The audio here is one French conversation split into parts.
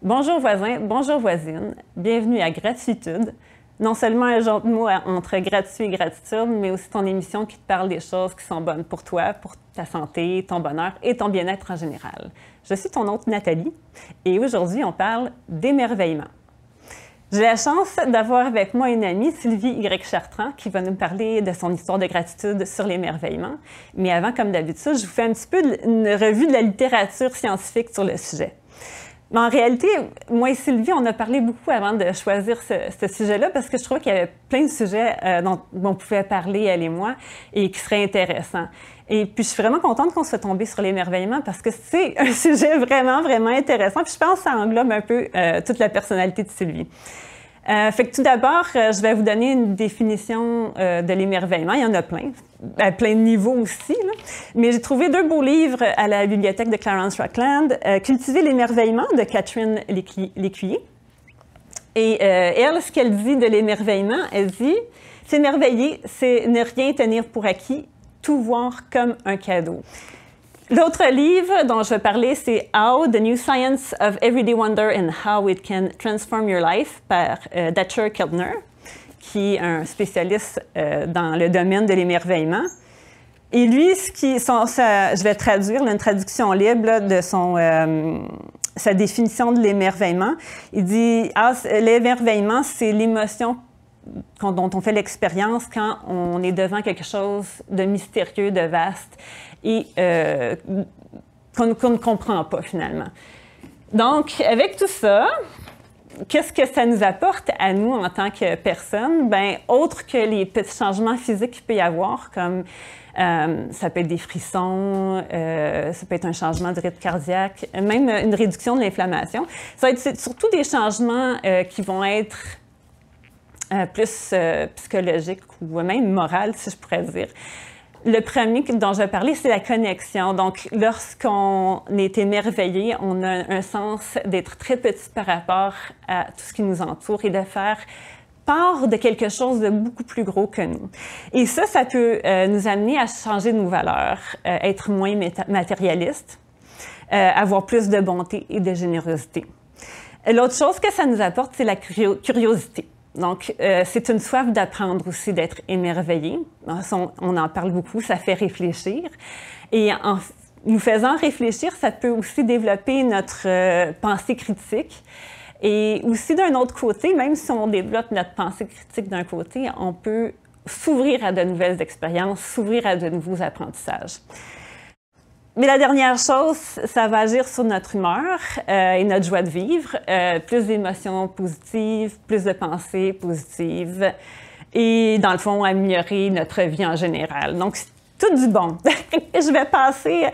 Bonjour voisins, bonjour voisines, bienvenue à Gratitude. Non seulement un genre de mot entre gratuit et gratitude, mais aussi ton émission qui te parle des choses qui sont bonnes pour toi, pour ta santé, ton bonheur et ton bien-être en général. Je suis ton hôte Nathalie et aujourd'hui on parle d'émerveillement. J'ai la chance d'avoir avec moi une amie, Sylvie Y. Chartrand, qui va nous parler de son histoire de gratitude sur l'émerveillement. Mais avant, comme d'habitude, je vous fais un petit peu une revue de la littérature scientifique sur le sujet. Mais en réalité, moi et Sylvie, on a parlé beaucoup avant de choisir ce sujet-là parce que je trouvais qu'il y avait plein de sujets dont on pouvait parler, elle et moi, et qui seraient intéressants. Et puis, je suis vraiment contente qu'on soit tombé sur l'émerveillement parce que c'est un sujet vraiment, vraiment intéressant. Puis, je pense que ça englobe un peu toute la personnalité de Sylvie. Fait que tout d'abord, je vais vous donner une définition de l'émerveillement. Il y en a plein, à plein de niveaux aussi. Là. Mais j'ai trouvé deux beaux livres à la bibliothèque de Clarence Rockland. Cultiver l'émerveillement de Catherine Lécuyer. Et elle, ce qu'elle dit de l'émerveillement, elle dit « S'émerveiller, c'est ne rien tenir pour acquis, tout voir comme un cadeau ». L'autre livre dont je vais parler, c'est How, The New Science of Everyday Wonder and How It Can Transform Your Life par Dacher Keltner, qui est un spécialiste dans le domaine de l'émerveillement. Et lui, je vais traduire une traduction libre là, de sa définition de l'émerveillement. Il dit l'émerveillement, c'est l'émotion dont on fait l'expérience quand on est devant quelque chose de mystérieux, de vaste et qu'on ne comprend pas finalement. Donc, avec tout ça, qu'est-ce que ça nous apporte à nous en tant que personne? Bien, autre que les petits changements physiques qu'il peut y avoir, comme ça peut être des frissons, ça peut être un changement de rythme cardiaque, même une réduction de l'inflammation. Ça va être surtout des changements qui vont être plus psychologiques ou même moraux, si je pourrais dire. Le premier dont je vais parler, c'est la connexion. Donc, lorsqu'on est émerveillé, on a un sens d'être très petit par rapport à tout ce qui nous entoure et de faire part de quelque chose de beaucoup plus gros que nous. Et ça peut nous amener à changer nos valeurs, être moins matérialiste, avoir plus de bonté et de générosité. L'autre chose que ça nous apporte, c'est la curiosité. Donc, c'est une soif d'apprendre aussi, d'être émerveillé. On en parle beaucoup, ça fait réfléchir. Et en nous faisant réfléchir, ça peut aussi développer notre pensée critique. Et aussi, d'un autre côté, même si on développe notre pensée critique d'un côté, on peut s'ouvrir à de nouvelles expériences, s'ouvrir à de nouveaux apprentissages. Mais la dernière chose, ça va agir sur notre humeur et notre joie de vivre. Plus d'émotions positives, plus de pensées positives et, dans le fond, améliorer notre vie en général. Donc, c'est tout du bon. Je vais passer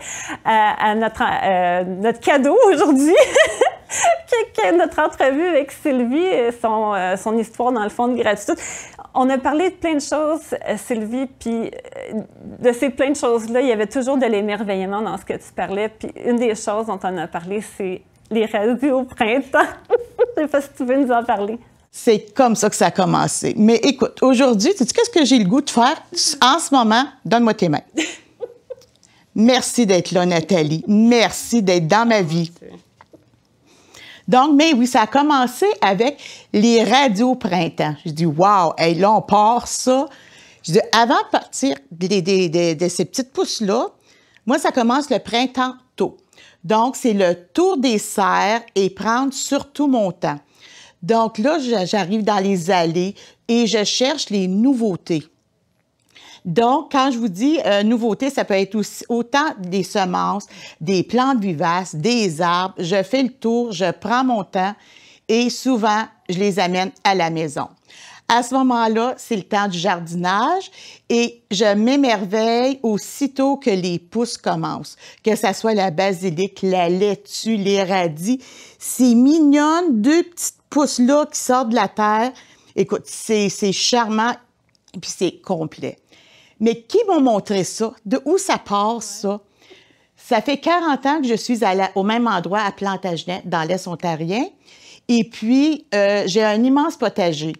à notre cadeau aujourd'hui, qui est notre entrevue avec Sylvie et son histoire, dans le fond, de gratitude. On a parlé de plein de choses, Sylvie, puis de ces plein de choses-là, il y avait toujours de l'émerveillement dans ce que tu parlais. Puis une des choses dont on a parlé, c'est les radios au printemps. Je ne sais pas si tu veux nous en parler. C'est comme ça que ça a commencé. Mais écoute, aujourd'hui, sais-tu qu'est-ce que j'ai le goût de faire en ce moment? Donne-moi tes mains. Merci d'être là, Nathalie. Merci d'être dans ma vie. Donc, mais oui, ça a commencé avec les radios printemps. Je dis, wow, hey, là, on part ça. Je dis, avant de partir de ces petites pousses-là, moi, ça commence le printemps tôt. Donc, c'est le tour des serres et prendre surtout mon temps. Donc là, j'arrive dans les allées et je cherche les nouveautés. Donc, quand je vous dis nouveautés, ça peut être aussi autant des semences, des plantes vivaces, des arbres. Je fais le tour, je prends mon temps et souvent, je les amène à la maison. À ce moment-là, c'est le temps du jardinage et je m'émerveille aussitôt que les pousses commencent, que ce soit la basilic, la laitue, les radis. C'est mignonne, deux petites pousses-là qui sortent de la terre. Écoute, c'est charmant et puis c'est complet. Mais qui m'a montré ça? De où ça part, ça? Ça fait 40 ans que je suis au même endroit à Plantagenet, dans l'Est ontarien. Et puis, j'ai un immense potager.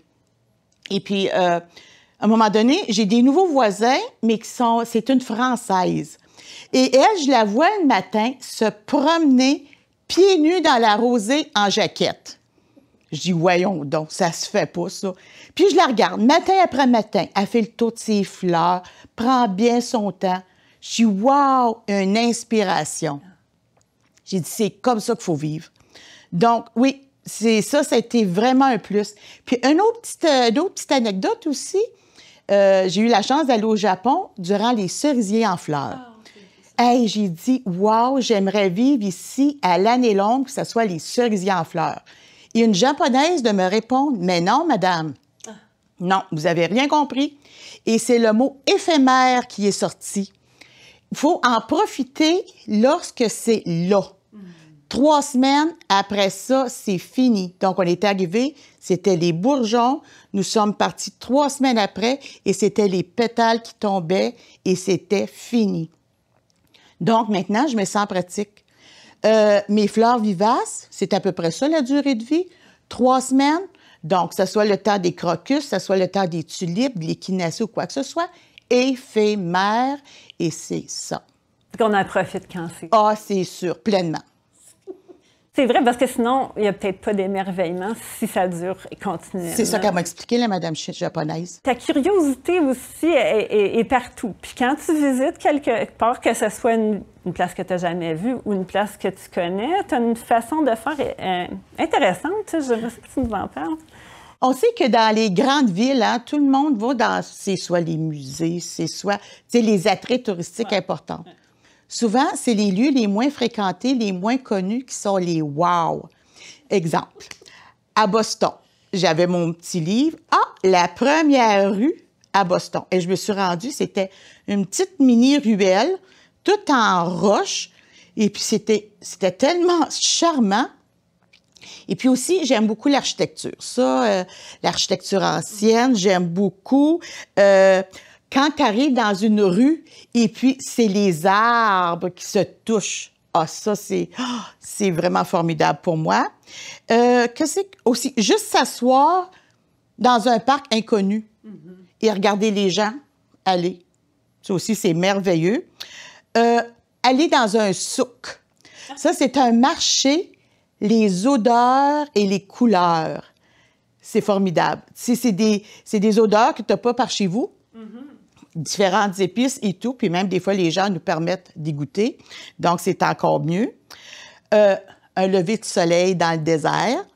Et puis, à un moment donné, j'ai des nouveaux voisins, mais c'est une Française. Et elle, je la vois le matin se promener pieds nus dans la rosée en jaquette. Je dis, voyons donc, ça se fait pas, ça. Puis je la regarde, matin après matin, elle fait le tour de ses fleurs, prend bien son temps. Je dis, wow, une inspiration. J'ai dit, c'est comme ça qu'il faut vivre. Donc, oui, c'est ça, ça a été vraiment un plus. Puis une autre petite anecdote aussi, j'ai eu la chance d'aller au Japon durant les cerisiers en fleurs. Hey, j'ai dit, wow, j'aimerais vivre ici à l'année longue, que ce soit les cerisiers en fleurs. Et une Japonaise de me répondre, mais non, madame, non, vous avez rien compris. Et c'est le mot éphémère qui est sorti. Il faut en profiter lorsque c'est là. 3 semaines, après ça, c'est fini. Donc, on est arrivé, c'était les bourgeons. Nous sommes partis 3 semaines après et c'était les pétales qui tombaient et c'était fini. Donc, maintenant, je me sens pratique. Mes fleurs vivaces, c'est à peu près ça, la durée de vie. 3 semaines. Donc, que ce soit le temps des crocus, que ce soit le temps des tulipes, de l'échinacée ou quoi que ce soit, éphémère, et c'est ça. Qu'on en profite quand c'est. Ah, c'est sûr, pleinement. C'est vrai, parce que sinon, il n'y a peut-être pas d'émerveillement si ça dure continuellement. C'est ça qu'elle m'a expliqué, la madame japonaise. Ta curiosité aussi est partout. Puis quand tu visites quelque part, que ce soit une place que tu n'as jamais vue ou une place que tu connais, tu as une façon de faire intéressante. Je ne sais pas si tu nous en parles. On sait que dans les grandes villes, hein, tout le monde va dans, c'est soit les musées, c'est soit les attraits touristiques importants. Ouais. Souvent, c'est les lieux les moins fréquentés, les moins connus qui sont les wow. Exemple, à Boston, j'avais mon petit livre. Ah, la première rue à Boston. Et je me suis rendue, c'était une petite mini-ruelle, toute en roche. Et puis, c'était tellement charmant. Et puis aussi, j'aime beaucoup l'architecture. Ça, l'architecture ancienne, j'aime beaucoup. Quand tu arrives dans une rue, et puis c'est les arbres qui se touchent. Ah, ça, c'est vraiment formidable pour moi. Que c'est aussi, juste s'asseoir dans un parc inconnu et regarder les gens aller. Ça aussi, c'est merveilleux. Aller dans un souk. Ça, c'est un marché, les odeurs et les couleurs. C'est formidable. C'est des odeurs que tu n'as pas par chez vous. Différentes épices et tout, puis même des fois, les gens nous permettent d'y goûter. Donc, c'est encore mieux. Un lever de soleil dans le désert,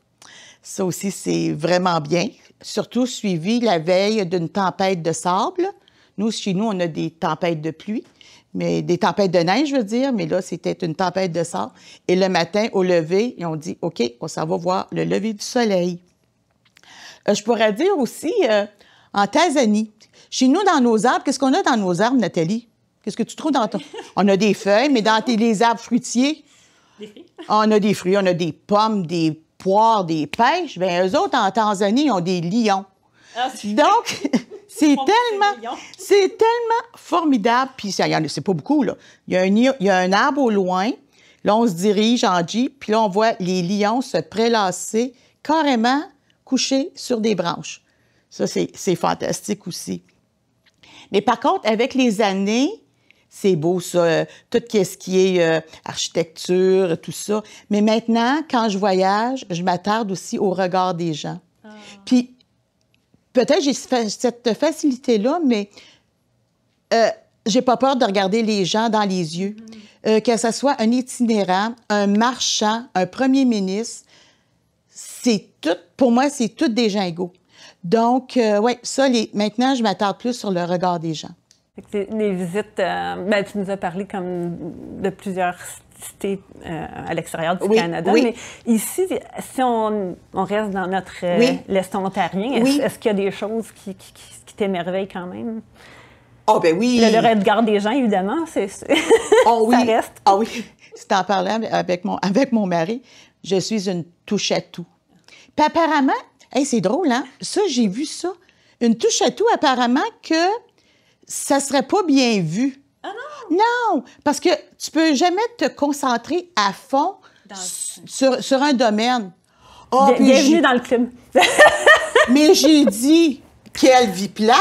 ça aussi, c'est vraiment bien. Surtout suivi la veille d'une tempête de sable. Nous, chez nous, on a des tempêtes de pluie, mais des tempêtes de neige, je veux dire, mais là, c'était une tempête de sable. Et le matin, au lever, ils ont dit, OK, on s'en va voir le lever du soleil. Je pourrais dire aussi, en Tanzanie, chez nous, dans nos arbres, qu'est-ce qu'on a dans nos arbres, Nathalie? Qu'est-ce que tu trouves dans ton... On a des feuilles, mais dans les arbres fruitiers, des fruits. On a des fruits, on a des pommes, des poires, des pêches. Bien, eux autres, en Tanzanie, ils ont des lions. Ah, donc, c'est tellement formidable. Puis, c'est pas beaucoup, là. Il y a un arbre au loin. Là, on se dirige en Jeep, puis là, on voit les lions se prélasser, carrément couchés sur des branches. Ça, c'est fantastique aussi. Mais par contre, avec les années, c'est beau, ça, tout ce qui est architecture, tout ça. Mais maintenant, quand je voyage, je m'attarde aussi au regard des gens. Ah. Puis, peut-être j'ai cette facilité-là, mais j'ai pas peur de regarder les gens dans les yeux. Que ce soit un itinérant, un marchand, un premier ministre, c'est tout, pour moi, c'est tous des gens égaux. Donc, oui, ça, maintenant, je m'attarde plus sur le regard des gens. Les visites, tu nous as parlé comme de plusieurs cités à l'extérieur du Canada, mais ici, si on reste dans notre l'Est ontarien, est-ce qu'il y a des choses qui t'émerveillent quand même? Ah, ben oui! Le regard des gens, évidemment, ça reste. Ah oui! Si t'en parlais avec mon mari, je suis une touche-à-tout. Puis apparemment, hey, c'est drôle, hein? Ça, j'ai vu ça. Une touche-à-tout, apparemment, que ça serait pas bien vu. Ah non? Non! Parce que tu peux jamais te concentrer à fond sur un domaine. Oh, bienvenue dans le club. Mais j'ai dit, quelle vie plate!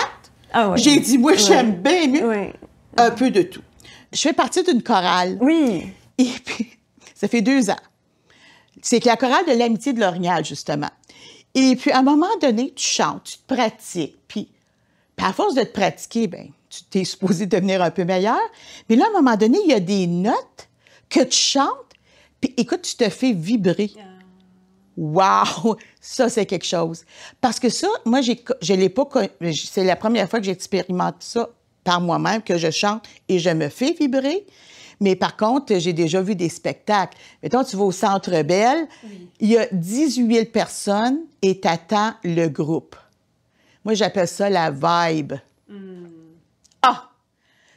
Ah oui. J'ai dit, moi, j'aime bien mieux un peu de tout. Je fais partie d'une chorale. Oui. Et puis, ça fait 2 ans. C'est la chorale de l'amitié de l'Orignal, justement. Et puis, à un moment donné, tu chantes, tu te pratiques. Puis à force de te pratiquer, bien, tu t'es supposé devenir un peu meilleur. Mais là, à un moment donné, il y a des notes que tu chantes, puis écoute, tu te fais vibrer. Wow! Ça, c'est quelque chose. Parce que ça, moi, je l'ai pas c'est la première fois que j'expérimente ça par moi-même, que je chante et je me fais vibrer. Mais par contre, j'ai déjà vu des spectacles. Mettons, tu vas au Centre Bell, il y a 18 000 personnes et t'attends le groupe. Moi, j'appelle ça la vibe. Ah!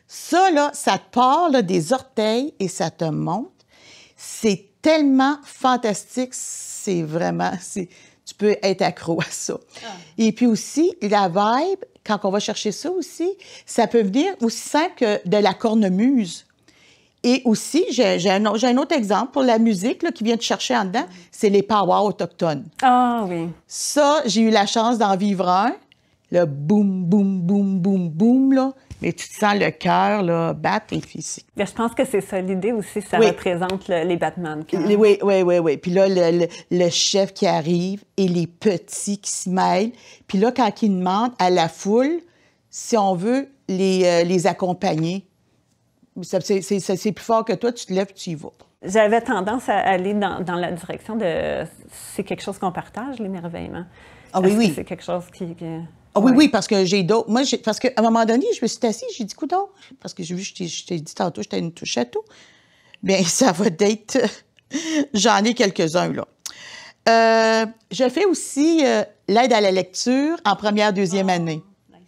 Ça, là, ça te part là, des orteils et ça te monte. C'est tellement fantastique, c'est vraiment... Tu peux être accro à ça. Et puis aussi, la vibe, quand on va chercher ça aussi, ça peut venir aussi simple que de la cornemuse. Et aussi, j'ai un autre exemple pour la musique là, qui vient te chercher en dedans, c'est les powwows autochtones. Ah oui. Ça, j'ai eu la chance d'en vivre un. Le boum, boum, boum, boum, boum, là. Mais tu te sens le cœur, là, battre et physique. Je pense que c'est ça l'idée aussi, ça représente les Batman. Oui. Puis là, le chef qui arrive et les petits qui se mêlent. Puis là, quand il demande à la foule, si on veut les accompagner, c'est plus fort que toi, tu te lèves, tu y vas. J'avais tendance à aller dans la direction de... C'est quelque chose qu'on partage, l'émerveillement. Ah oui. C'est quelque chose qui... Ah oui, parce que j'ai d'autres... Moi, parce qu'à un moment donné, je me suis assise, j'ai dit, coudonc, parce que j'ai vu, je t'ai dit tantôt, j'étais une touche à tout. Bien, ça va être... J'en ai quelques-uns, là. Je fais aussi l'aide à la lecture en première, deuxième année. Nice.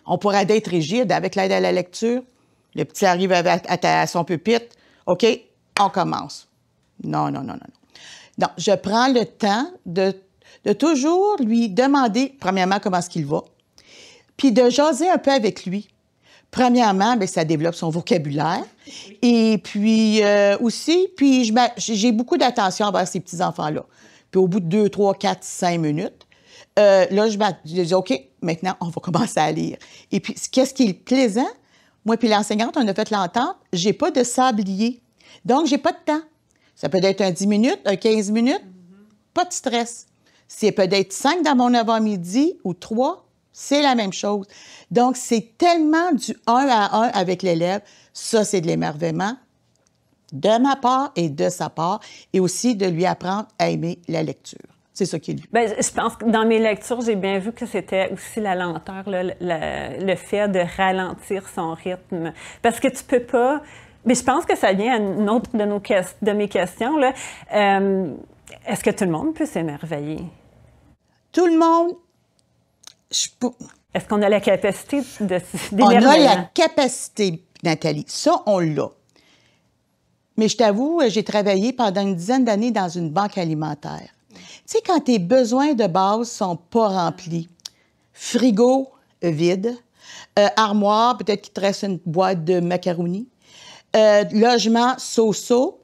On pourrait être rigide avec l'aide à la lecture. Le petit arrive à son pupitre. OK, on commence. Non. Non, je prends le temps de toujours lui demander, premièrement, comment est-ce qu'il va, puis de jaser un peu avec lui. Premièrement, bien, ça développe son vocabulaire. Oui. Et puis aussi, j'ai beaucoup d'attention envers ces petits-enfants-là. Puis au bout de 2, 3, 4, 5 minutes, là, je dis, OK, maintenant, on va commencer à lire. Et puis, qu'est-ce qui est plaisant? Moi puis l'enseignante, on a fait l'entente, j'ai pas de sablier. Donc, j'ai pas de temps. Ça peut être un 10 minutes, un 15 minutes, pas de stress. C'est peut-être 5 dans mon avant-midi ou 3, c'est la même chose. Donc, c'est tellement du 1 à 1 avec l'élève. Ça, c'est de l'émerveillement de ma part et de sa part, et aussi de lui apprendre à aimer la lecture. C'est ça qui est lui. Bien, je pense que dans mes lectures, j'ai bien vu que c'était aussi la lenteur, le fait de ralentir son rythme. Parce que tu peux pas... Mais je pense que ça vient à une autre de mes questions. Là. Est-ce que tout le monde peut s'émerveiller? Tout le monde... Est-ce qu'on a la capacité d'émerveiller? On a la capacité, Nathalie. Ça, on l'a. Mais je t'avoue, j'ai travaillé pendant une dizaine d'années dans une banque alimentaire. Tu sais, quand tes besoins de base sont pas remplis, frigo vide, armoire, peut-être qu'il te reste une boîte de macaroni, logement so-so,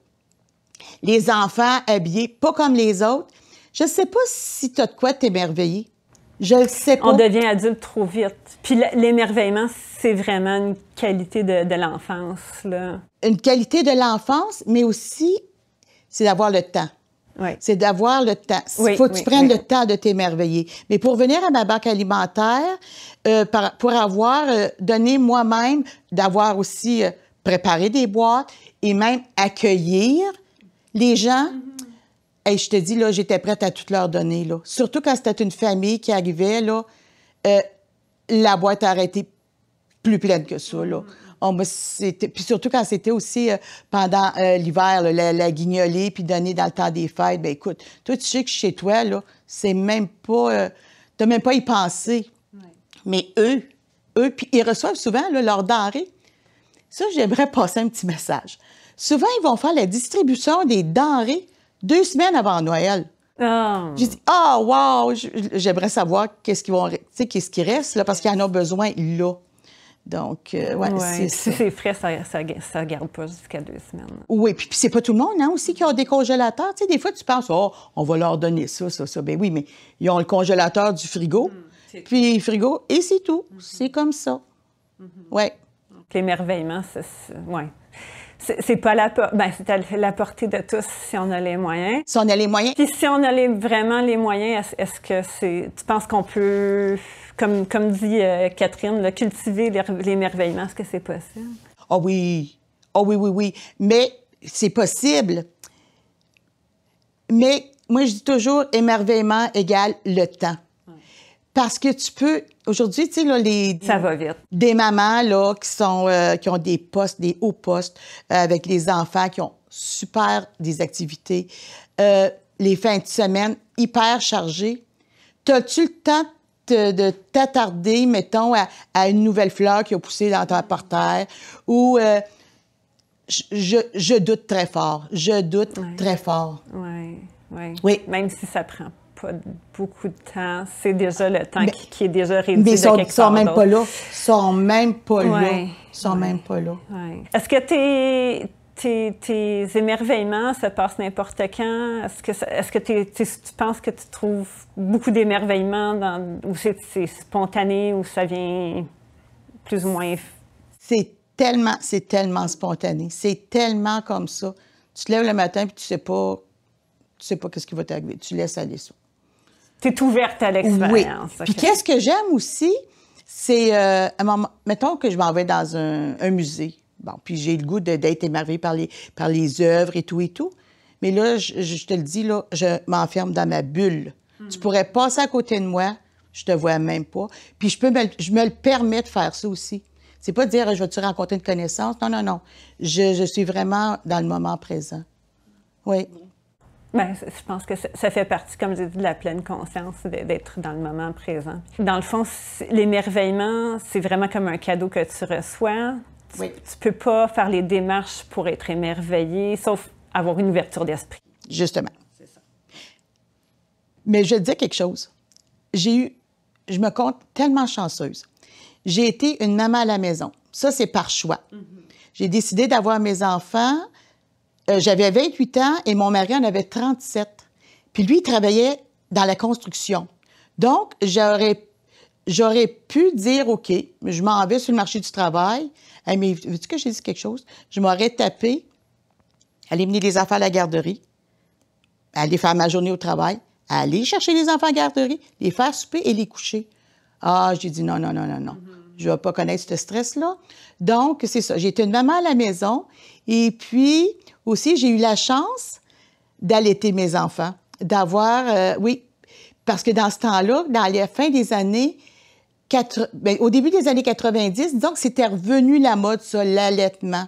les enfants habillés pas comme les autres, je sais pas si tu as de quoi t'émerveiller. Je le sais pas. On devient adulte trop vite. Puis l'émerveillement, c'est vraiment une qualité de l'enfance, là. Une qualité de l'enfance, mais aussi, c'est d'avoir le temps. Oui. C'est d'avoir le temps. Il faut que tu prennes le temps de t'émerveiller. Mais pour venir à ma banque alimentaire, pour avoir donné moi-même, d'avoir aussi préparé des boîtes et même accueillir les gens, hey, je te dis, là, j'étais prête à tout leur donner, là. Surtout quand c'était une famille qui arrivait, là, la boîte aurait été plus pleine que ça, là. Puis surtout quand c'était aussi pendant l'hiver, la guignolée, puis donner dans le temps des fêtes. Bien, écoute, toi, tu sais que chez toi, là, c'est même pas... t'as même pas y penser. Ouais. Mais eux, puis ils reçoivent souvent là, leurs denrées. Ça, j'aimerais passer un petit message. Souvent, ils vont faire la distribution des denrées 2 semaines avant Noël. Oh. J'ai dit, wow! J'aimerais savoir qu'est-ce qui reste, là, parce qu'ils en ont besoin là. Donc, c'est ça. Si c'est frais, ça garde pas jusqu'à 2 semaines. Oui, puis c'est pas tout le monde, hein, aussi, qui a des congélateurs. Tu sais, des fois, tu penses, on va leur donner ça. Bien oui, mais ils ont le congélateur du frigo, puis le frigo, et c'est tout. C'est comme ça. Oui. L'émerveillement, C'est pas c'est à la portée de tous si on a les moyens. Si on a les moyens. Puis si on a vraiment les moyens, est-ce que tu penses qu'on peut, comme dit Catherine, là, cultiver l'émerveillement? Est-ce que c'est possible? Ah oui. Ah oui, oui, oui. Mais c'est possible. Mais moi, je dis toujours, émerveillement égale le temps. Parce que tu peux... Aujourd'hui, tu sais, là, ça va vite. Des mamans, là, qui ont des postes, des hauts postes, avec les enfants, qui ont super des activités, les fins de semaine hyper chargées. T'as-tu le temps de t'attarder, mettons, à une nouvelle fleur qui a poussé dans ta parterre? Ou... Je doute très fort. Je doute très fort. Oui. Même si ça prend pas beaucoup de temps, c'est déjà le temps qui est déjà réduit de quelque part d'autre. Mais ils sont même pas là. Ils sont même pas là. Ils sont même pas là. Est-ce que tes émerveillements se passent n'importe quand? Est-ce que tu penses que tu trouves beaucoup d'émerveillement ou c'est spontané ou ça vient plus ou moins... C'est tellement spontané. C'est tellement comme ça. Tu te lèves le matin et tu sais pas qu'est-ce qui va t'arriver. Tu laisses aller ça. Tu es ouverte à l'expérience. Oui. Okay. Puis qu'est-ce que j'aime aussi, c'est, mettons que je m'en vais dans un musée. Bon, puis j'ai le goût d'être émerveillée par les œuvres et tout et tout. Mais là, je te le dis, là, je m'enferme dans ma bulle. Tu pourrais passer à côté de moi, je te vois même pas. Puis je me le permets de faire ça aussi. C'est pas de dire, je vais-tu rencontrer une connaissance? Non, non, non. Je suis vraiment dans le moment présent. Oui. Bien, je pense que ça fait partie, comme j'ai dit, de la pleine conscience, d'être dans le moment présent. Dans le fond, l'émerveillement, c'est vraiment comme un cadeau que tu reçois. Oui. Tu peux pas faire les démarches pour être émerveillé, sauf avoir une ouverture d'esprit. Justement. C'est ça. Mais je vais te dire quelque chose. Je me compte tellement chanceuse. J'ai été une maman à la maison. Ça, c'est par choix. J'ai décidé d'avoir mes enfants. J'avais 28 ans et mon mari en avait 37. Puis lui, il travaillait dans la construction. Donc, j'aurais pu dire, OK, je m'en vais sur le marché du travail. Hey, mais veux-tu que j'ai dit quelque chose? Je m'aurais tapé, aller mener les enfants à la garderie, aller faire ma journée au travail, aller chercher les enfants à la garderie, les faire souper et les coucher. Ah, j'ai dit non, non, non, non, non. Je ne vais pas connaître ce stress-là. Donc, c'est ça. J'ai été une maman à la maison. Et puis, aussi, j'ai eu la chance d'allaiter mes enfants. D'avoir, oui, parce que dans ce temps-là, dans les fins des années, au début des années 90, disons que c'était revenu la mode, ça, l'allaitement.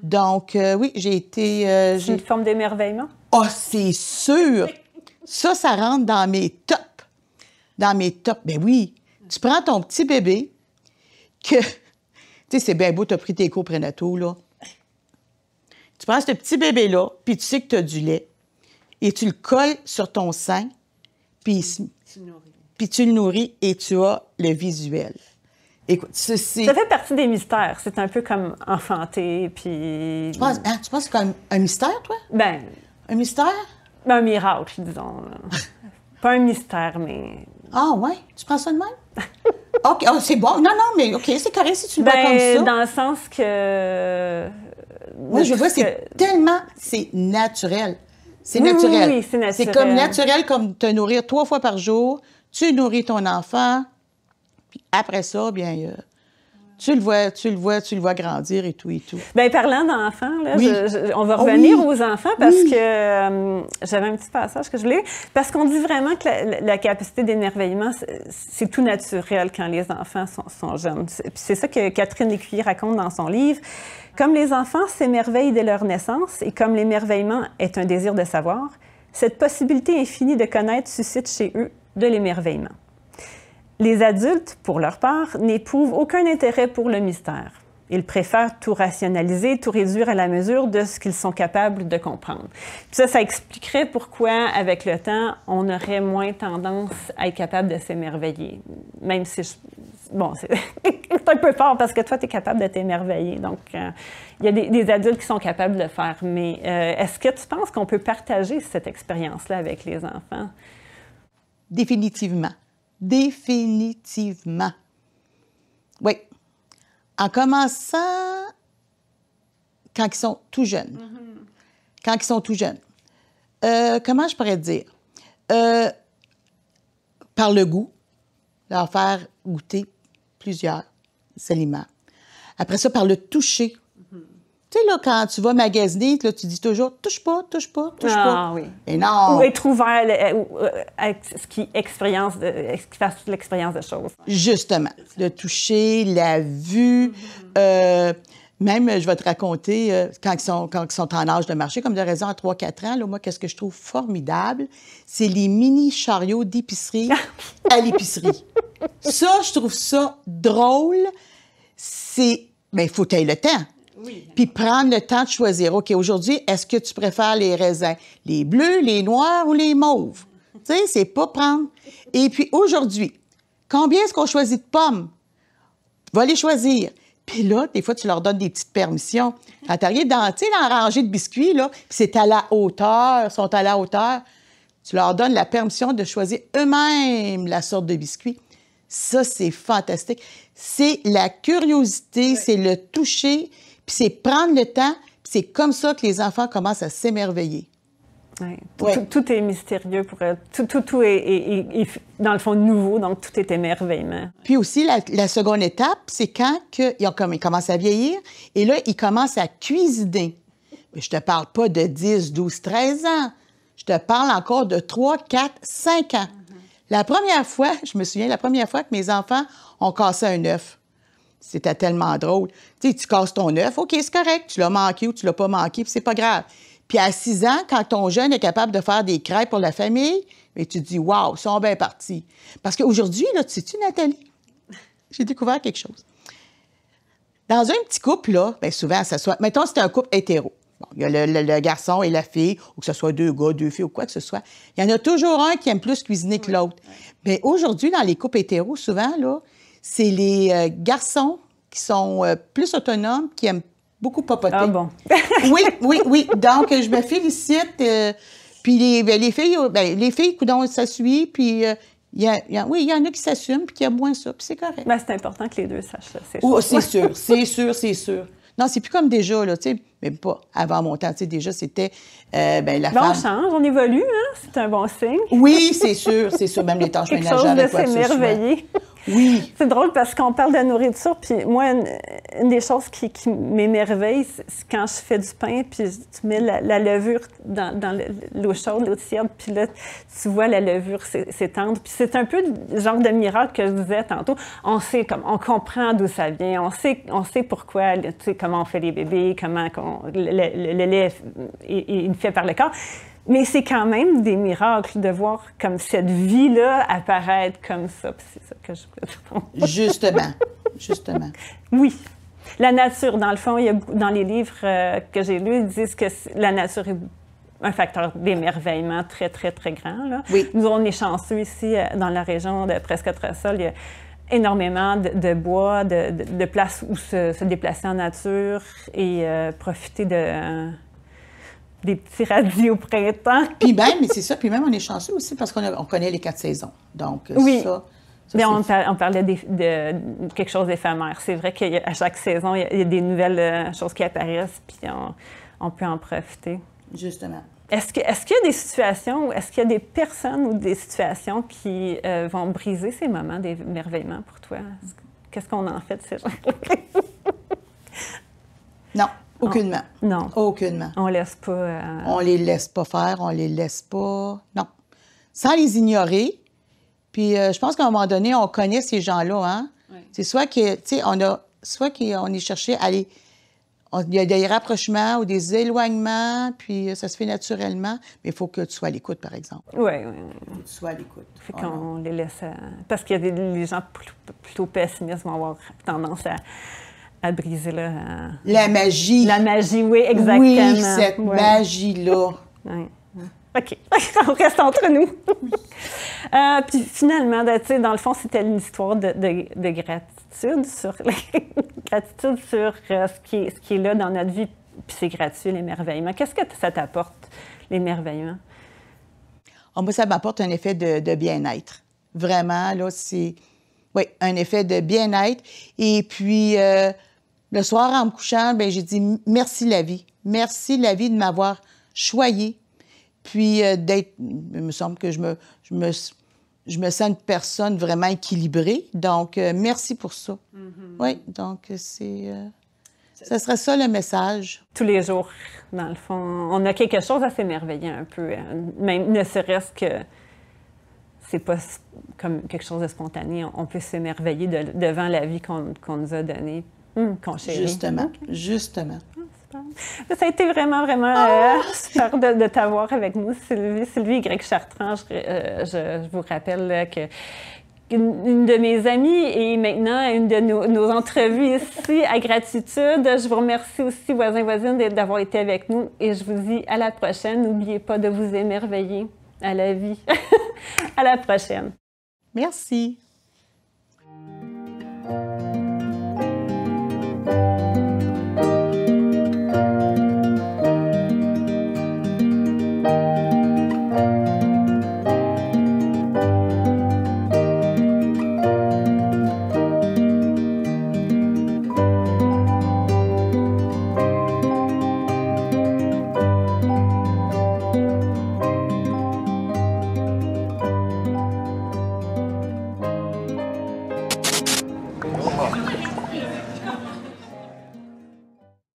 Donc, oui, j'ai été... c'est une forme d'émerveillement? Ah, c'est sûr! Ça rentre dans mes tops. Dans mes tops. Ben oui. Tu prends ton petit bébé, tu sais, c'est bien beau, tu as pris tes cours prénataux, là. Tu prends ce petit bébé-là, puis tu sais que tu as du lait, et tu le colles sur ton sein, puis tu le nourris, et tu as le visuel. Écoute, ça fait partie des mystères. C'est un peu comme enfanter, puis... Tu penses que c'est comme un mystère, toi? Ben... Un mystère? Ben, un miracle, disons. Pas un mystère, mais... Ah, ouais? Tu prends ça de même? OK, oh, c'est bon. Non, non, mais OK, c'est correct si tu le vois comme ça. Dans le sens que... Oui, je vois, c'est tellement... C'est naturel. C'est naturel. Oui, c'est naturel. C'est comme naturel comme te nourrir 3 fois par jour. Tu nourris ton enfant. Puis après ça, bien... Tu le vois grandir et tout et tout. Bien, parlant d'enfants, là, oui. On va revenir aux enfants parce que j'avais un petit passage que je voulais. Parce qu'on dit vraiment que la capacité d'émerveillement, c'est tout naturel quand les enfants sont jeunes. Puis c'est ça que Catherine Lécuyer raconte dans son livre. Comme les enfants s'émerveillent dès leur naissance et comme l'émerveillement est un désir de savoir, cette possibilité infinie de connaître suscite chez eux de l'émerveillement. Les adultes, pour leur part, n'éprouvent aucun intérêt pour le mystère. Ils préfèrent tout rationaliser, tout réduire à la mesure de ce qu'ils sont capables de comprendre. Puis ça expliquerait pourquoi, avec le temps, on aurait moins tendance à être capable de s'émerveiller. Même si, bon, c'est un peu fort parce que toi, tu es capable de t'émerveiller. Donc, il y a des adultes qui sont capables de le faire. Mais est-ce que tu penses qu'on peut partager cette expérience-là avec les enfants? Définitivement. Définitivement. Oui. En commençant quand ils sont tout jeunes. Quand ils sont tout jeunes. Comment je pourrais te dire? Par le goût, leur faire goûter plusieurs aliments. Après ça, par le toucher. Tu sais, là, quand tu vas magasiner, là, tu dis toujours « touche pas, touche pas, touche pas ». Oui. Et non! Ou être ouvert à ce qui fasse toute l'expérience de choses. Justement. Le toucher, la vue. Même, je vais te raconter, quand ils sont en âge de marcher, comme de raison à 3-4 ans, là, moi, qu'est-ce que je trouve formidable? C'est les mini chariots d'épicerie à l'épicerie. Ça, je trouve ça drôle. C'est... Bien, il faut que tu aies le temps. Oui. Puis prendre le temps de choisir. OK, aujourd'hui, est-ce que tu préfères les raisins? Les bleus, les noirs ou les mauves? Tu sais, c'est pas prendre. Et puis aujourd'hui, combien est-ce qu'on choisit de pommes? Va les choisir. Puis là, des fois, tu leur donnes des petites permissions. Quand tu arrives dans la rangée de biscuits, là, puis c'est à la hauteur, sont à la hauteur, tu leur donnes la permission de choisir eux-mêmes la sorte de biscuit. Ça, c'est fantastique. C'est la curiosité, c'est le toucher, puis c'est prendre le temps, puis c'est comme ça que les enfants commencent à s'émerveiller. Oui. Ouais. Tout est mystérieux pour eux. Tout est, dans le fond, nouveau, donc tout est émerveillement. Puis aussi, la seconde étape, c'est quand ils commencent à vieillir et là, ils commencent à cuisiner. Mais je te parle pas de 10, 12, 13 ans. Je te parle encore de 3, 4, 5 ans. La première fois, je me souviens, que mes enfants ont cassé un œuf. C'était tellement drôle. Tu sais, tu casses ton œuf, OK, c'est correct, tu l'as manqué ou tu l'as pas manqué, puis c'est pas grave. Puis à 6 ans, quand ton jeune est capable de faire des crêpes pour la famille, bien, tu te dis, waouh, ils sont bien partis. Parce qu'aujourd'hui, là, tu sais-tu, Nathalie, j'ai découvert quelque chose. Dans un petit couple, là, bien souvent, ça soit. Mettons, c'est un couple hétéro. Bon, il y a le garçon et la fille, ou que ce soit 2 gars, 2 filles, ou quoi que ce soit. Il y en a toujours un qui aime plus cuisiner que l'autre. Bien, aujourd'hui, dans les couples hétéros, souvent, là, c'est les garçons qui sont plus autonomes, qui aiment beaucoup papoter. Ah bon? Oui. Donc, je me félicite. Puis les filles, coudonc, ça suit. Puis, il y en a qui s'assument, puis qui aiment moins ça. Puis c'est correct. Ben, c'est important que les deux sachent ça. C'est sûr. Non, c'est plus comme déjà, là, tu sais, même pas avant mon temps, tu sais, déjà, c'était la femme... On change, on évolue, hein? C'est un bon signe. Oui, c'est sûr, même les tâches ménagères. Quelque chose de s'émerveiller. Oui. C'est drôle parce qu'on parle de nourriture, puis moi, une des choses qui m'émerveille, c'est quand je fais du pain, puis tu mets la levure dans l'eau chaude, l'eau tiède, puis là, tu vois la levure s'étendre. Puis c'est un peu le genre de miracle que je disais tantôt. On comprend d'où ça vient, on sait pourquoi, tu sais, comment on fait les bébés, comment le lait est fait par le corps. Mais c'est quand même des miracles de voir comme cette vie-là apparaître comme ça. Puis c'est ça que je voulais dire. Justement. Oui. La nature, dans le fond, dans les livres que j'ai lus, ils disent que la nature est un facteur d'émerveillement très, très, très grand. Là. Oui. Nous, on est chanceux ici, dans la région de Presque-Tressol. Il y a énormément de bois, de places où se déplacer en nature et profiter des petits radis au printemps. Puis même, on est chanceux aussi parce qu'on connaît les 4 saisons. Donc, oui. Ça bien, on parlait de quelque chose d'éphémère. C'est vrai qu'à chaque saison, il y a des nouvelles choses qui apparaissent, puis on peut en profiter. Justement. Est-ce qu'il y a des situations, est-ce qu'il y a des personnes ou des situations qui vont briser ces moments d'émerveillement pour toi? Qu'est-ce qu'on en fait de ces gens? Non. Aucunement. Non. Aucunement. On laisse pas... On les laisse pas faire, on les laisse pas... Non. Sans les ignorer. Puis je pense qu'à un moment donné, on connaît ces gens-là, hein? Oui. C'est soit que, tu sais, on est cherché à les... Il y a des rapprochements ou des éloignements, puis ça se fait naturellement, mais il faut que tu sois à l'écoute, par exemple. Oui. Il faut que tu sois à l'écoute. Fait qu'on les laisse... Parce qu'il y a des gens plutôt pessimistes vont avoir tendance à briser la magie. La magie, oui, exactement. Oui, cette magie-là. Oui. OK. On reste entre nous. Puis finalement, tu sais, dans le fond, c'était une histoire de gratitude sur ce qui est là dans notre vie. Puis c'est gratuit, l'émerveillement. Qu'est-ce que ça t'apporte, l'émerveillement? Oh, moi, ça m'apporte un effet de bien-être. Vraiment, là, c'est... Oui, un effet de bien-être. Et puis... Le soir, en me couchant, ben j'ai dit merci la vie. Merci la vie de m'avoir choyée. Puis d'être, il me semble que je me sens une personne vraiment équilibrée. Donc, merci pour ça. Oui, donc ça serait ça le message. Tous les jours, dans le fond, on a quelque chose à s'émerveiller un peu. Même ne serait-ce que c'est pas comme quelque chose de spontané. On peut s'émerveiller devant la vie qu'on nous a donnée, qu'on chérit. Justement, Okay. Justement. Ça a été vraiment, vraiment super de t'avoir avec nous, Sylvie Y-Chartrand. Je vous rappelle là, que une de mes amies et maintenant une de nos entrevues ici à Gratitude. Je vous remercie aussi, voisins, voisines, d'avoir été avec nous et je vous dis à la prochaine. N'oubliez pas de vous émerveiller à la vie. À la prochaine. Merci.